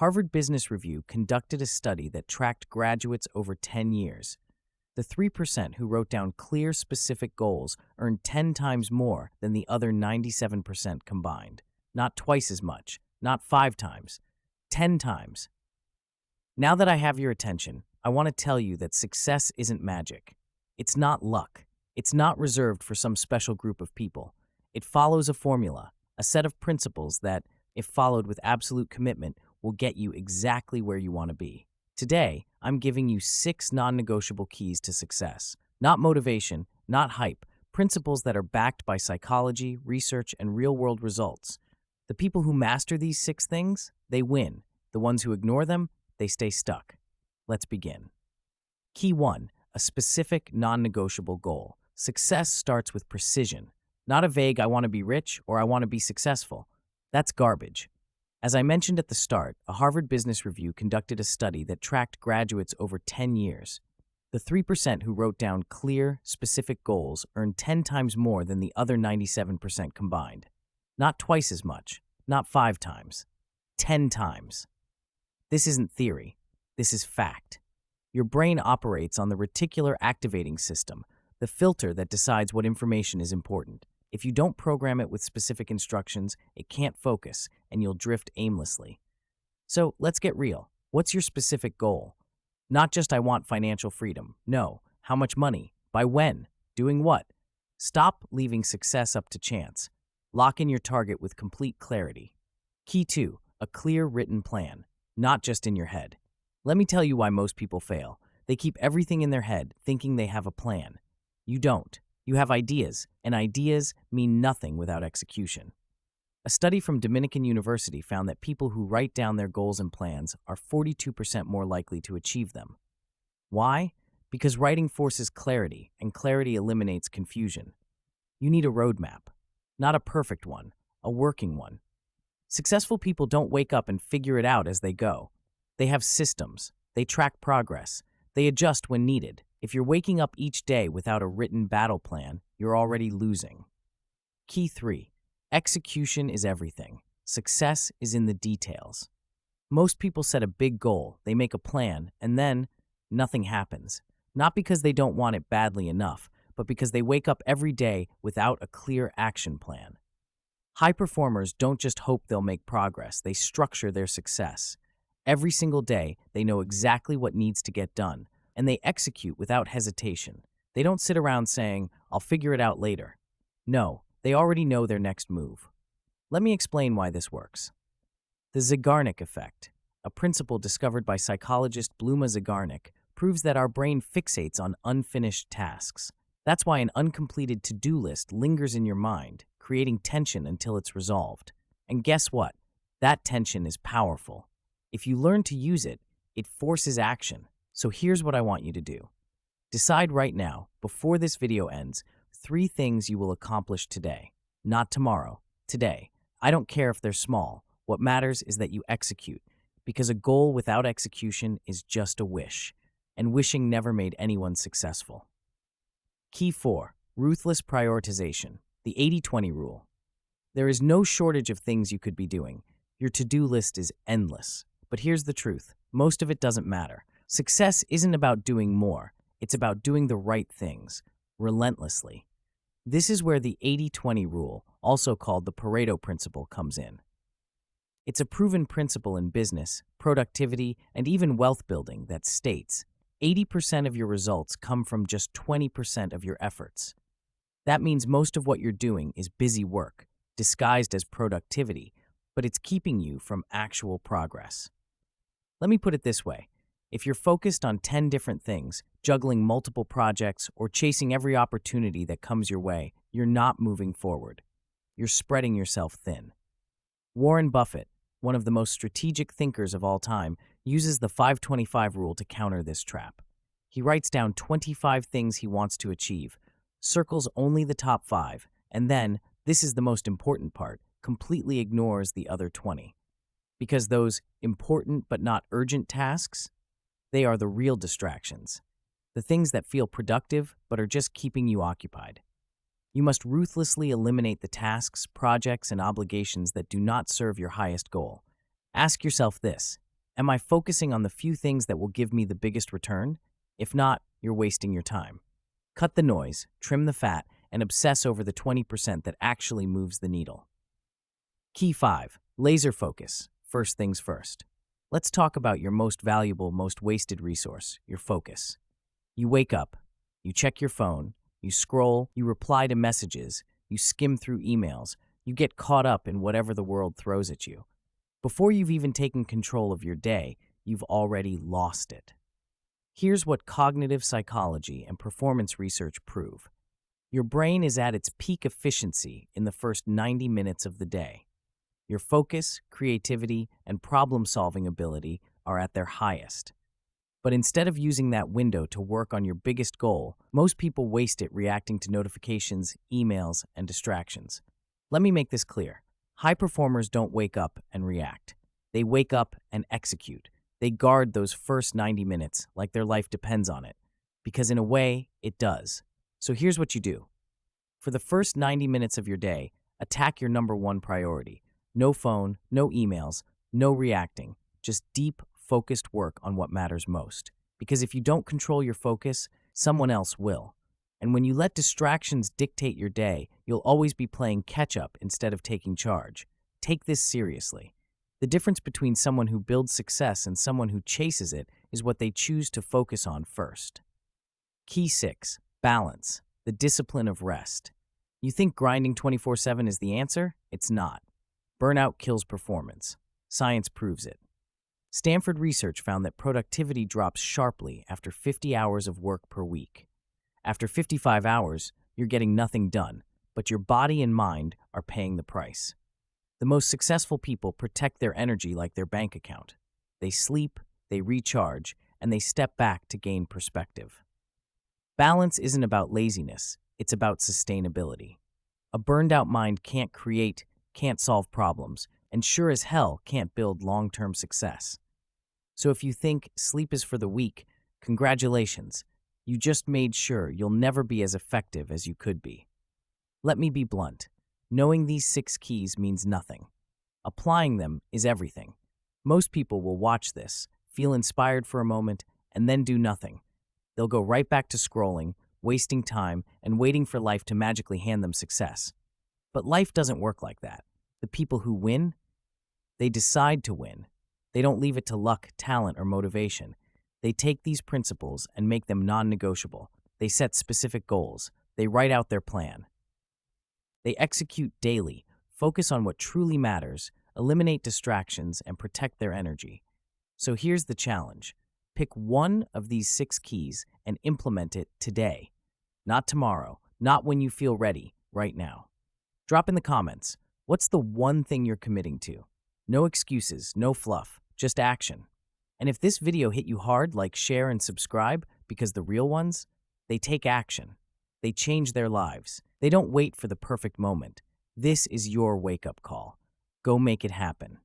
Harvard Business Review conducted a study that tracked graduates over 10 years. The 3% who wrote down clear, specific goals earned 10 times more than the other 97% combined. Not twice as much, not 5 times, 10 times. Now that I have your attention, I want to tell you that success isn't magic. It's not luck. It's not reserved for some special group of people. It follows a formula, a set of principles that, if followed with absolute commitment, will get you exactly where you want to be. Today, I'm giving you 6 non-negotiable keys to success. Not motivation, not hype, principles that are backed by psychology, research, and real-world results. The people who master these 6 things, they win. The ones who ignore them, they stay stuck. Let's begin. Key 1, a specific, non-negotiable goal. Success starts with precision, not a vague "I want to be rich" or "I want to be successful." That's garbage. As I mentioned at the start, a Harvard Business Review conducted a study that tracked graduates over 10 years. The 3% who wrote down clear, specific goals earned 10 times more than the other 97% combined. Not twice as much, not 5 times, 10 times. This isn't theory. This is fact. Your brain operates on the reticular activating system, the filter that decides what information is important. If you don't program it with specific instructions, it can't focus, and you'll drift aimlessly. So let's get real. What's your specific goal? Not just "I want financial freedom." No. How much money? By when? Doing what? Stop leaving success up to chance. Lock in your target with complete clarity. Key 2, a clear written plan, not just in your head. Let me tell you why most people fail. They keep everything in their head, thinking they have a plan. You don't. You have ideas, and ideas mean nothing without execution. A study from Dominican University found that people who write down their goals and plans are 42% more likely to achieve them. Why? Because writing forces clarity, and clarity eliminates confusion. You need a roadmap, not a perfect one, a working one. Successful people don't wake up and figure it out as they go. They have systems. They track progress. They adjust when needed. If you're waking up each day without a written battle plan, you're already losing. Key 3, execution is everything. Success is in the details. Most people set a big goal, they make a plan, and then nothing happens. Not because they don't want it badly enough, but because they wake up every day without a clear action plan. High performers don't just hope they'll make progress, they structure their success. Every single day, they know exactly what needs to get done, and they execute without hesitation. They don't sit around saying, "I'll figure it out later." No, they already know their next move. Let me explain why this works. The Zeigarnik effect, a principle discovered by psychologist Bluma Zeigarnik, proves that our brain fixates on unfinished tasks. That's why an uncompleted to-do list lingers in your mind, creating tension until it's resolved. And guess what? That tension is powerful. If you learn to use it, it forces action. So here's what I want you to do. Decide right now, before this video ends, 3 things you will accomplish today. Not tomorrow, today. I don't care if they're small. What matters is that you execute, because a goal without execution is just a wish, and wishing never made anyone successful. Key 4, ruthless prioritization, the 80-20 rule. There is no shortage of things you could be doing. Your to-do list is endless. But here's the truth. Most of it doesn't matter. Success isn't about doing more. It's about doing the right things, relentlessly. This is where the 80-20 rule, also called the Pareto principle, comes in. It's a proven principle in business, productivity, and even wealth building that states 80% of your results come from just 20% of your efforts. That means most of what you're doing is busy work, disguised as productivity, but it's keeping you from actual progress. Let me put it this way. If you're focused on 10 different things, juggling multiple projects, or chasing every opportunity that comes your way, you're not moving forward. You're spreading yourself thin. Warren Buffett, one of the most strategic thinkers of all time, uses the 5-25 rule to counter this trap. He writes down 25 things he wants to achieve, circles only the top 5, and then, this is the most important part, completely ignores the other 20. Because those important but not urgent tasks, they are the real distractions, the things that feel productive but are just keeping you occupied. You must ruthlessly eliminate the tasks, projects, and obligations that do not serve your highest goal. Ask yourself this: Am I focusing on the few things that will give me the biggest return? If not, you're wasting your time. Cut the noise, trim the fat, and obsess over the 20% that actually moves the needle. Key 5. Laser focus. First things first. Let's talk about your most valuable, most wasted resource, your focus. You wake up, you check your phone, you scroll, you reply to messages, you skim through emails, you get caught up in whatever the world throws at you. Before you've even taken control of your day, you've already lost it. Here's what cognitive psychology and performance research prove. Your brain is at its peak efficiency in the first 90 minutes of the day. Your focus, creativity, and problem-solving ability are at their highest. But instead of using that window to work on your biggest goal, most people waste it reacting to notifications, emails, and distractions. Let me make this clear. High performers don't wake up and react. They wake up and execute. They guard those first 90 minutes like their life depends on it, because in a way, it does. So here's what you do. For the first 90 minutes of your day, attack your number one priority. No phone, no emails, no reacting, just deep, focused work on what matters most. Because if you don't control your focus, someone else will. And when you let distractions dictate your day, you'll always be playing catch-up instead of taking charge. Take this seriously. The difference between someone who builds success and someone who chases it is what they choose to focus on first. Key 6. Balance. The discipline of rest. You think grinding 24/7 is the answer? It's not. Burnout kills performance. Science proves it. Stanford research found that productivity drops sharply after 50 hours of work per week. After 55 hours, you're getting nothing done, but your body and mind are paying the price. The most successful people protect their energy like their bank account. They sleep, they recharge, and they step back to gain perspective. Balance isn't about laziness, it's about sustainability. A burned-out mind can't create, can't solve problems, and sure as hell can't build long-term success. So if you think sleep is for the weak, congratulations. You just made sure you'll never be as effective as you could be. Let me be blunt. Knowing these 6 keys means nothing. Applying them is everything. Most people will watch this, feel inspired for a moment, and then do nothing. They'll go right back to scrolling, wasting time, and waiting for life to magically hand them success. But life doesn't work like that. The people who win, they decide to win. They don't leave it to luck, talent, or motivation. They take these principles and make them non-negotiable. They set specific goals. They write out their plan. They execute daily, focus on what truly matters, eliminate distractions, and protect their energy. So here's the challenge. Pick one of these 6 keys and implement it today. Not tomorrow, not when you feel ready, right now. Drop in the comments, what's the one thing you're committing to? No excuses, no fluff, just action. And if this video hit you hard, like, share, and subscribe, because the real ones, they take action. They change their lives. They don't wait for the perfect moment. This is your wake-up call. Go make it happen.